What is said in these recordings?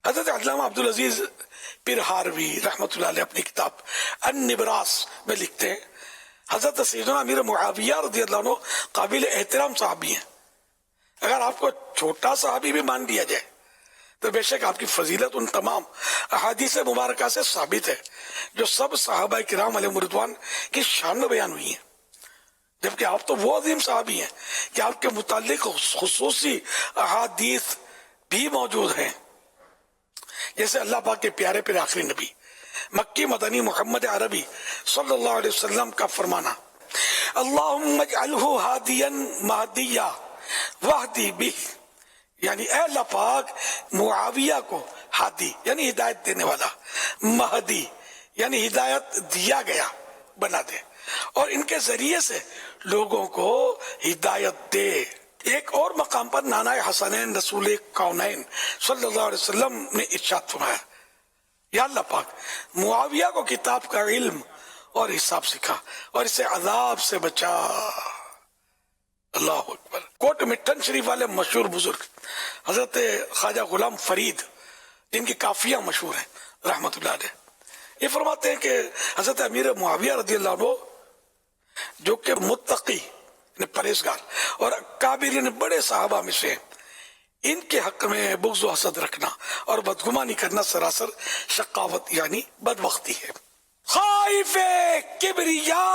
حضرت علامہ عبدالعزیز پیر ہاروی رحمۃ اللہ علیہ اپنی کتاب النبراس میں لکھتے ہیں حضرت سیدنا امیر معاویہ رضی اللہ عنہ قابل احترام صحابی ہیں. اگر آپ کو چھوٹا صحابی بھی مان لیا جائے تو بے شک آپ کی فضیلت ان تمام احادیث مبارکہ سے ثابت ہے جو سب صحابہ کرام علیہ رضوان کی شان میں بیان ہوئی ہیں. جبکہ آپ تو وہ عظیم صحابی ہیں کہ آپ کے متعلق خصوصی احادیث بھی موجود ہیں، جیسے اللہ پاک کے پیارے پیارے آخری نبی مکی مدنی محمد عربی صلی اللہ علیہ وسلم کا فرمانا اللہم اجعلہ ہادیا مہدیا وحدی بہ، یعنی اے اللہ پاک معاویہ کو ہادی یعنی ہدایت دینے والا، مہدی یعنی ہدایت دیا گیا بنا دے، اور ان کے ذریعے سے لوگوں کو ہدایت دے. ایک اور مقام پر نانا حسنین رسول کونین صلی اللہ علیہ وسلم نے ارشاد فرمایا یا اللہ پاک معاویہ کو کتاب کا علم اور حساب سکھا اور اسے عذاب سے بچا. اللہ اکبر. کوٹ مٹن شریف والے مشہور بزرگ حضرت خواجہ غلام فرید جن کی کافیہ مشہور ہیں رحمت اللہ علیہ، یہ فرماتے ہیں کہ حضرت امیر معاویہ رضی اللہ عنہ جو کہ متقی پرہیزگار اور کابرین بڑے صحابہ میں سے ان کے حق میں بغض و حسد رکھنا اور بدگمانی کرنا سراسر شقاوت یعنی بدبختی ہے. خائف کبریا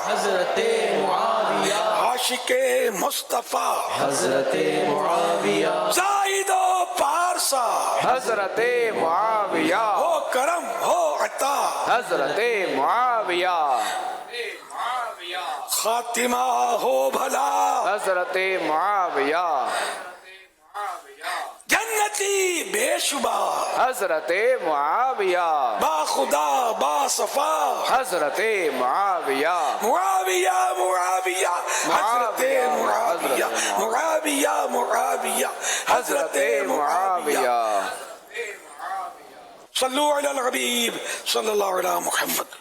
حضرت معاویہ، عاشق مصطفیٰ حضرت معاویہ، زاہد و پارسا، حضرت معاویہ، ہو کرم ہو عطا، حضرت معاویہ، خاتمہ ہو بھلا، حضرت معاویہ، جنتی بے شبہ، حضرت معاویہ، با خدا با صفا، حضرت معاویہ، معاویہ معاویہ حضرت معاویہ، معاویہ معاویہ حضرت معاویہ. معاویہ. صلو علی الحبیب صلی اللہ علیہ محمد.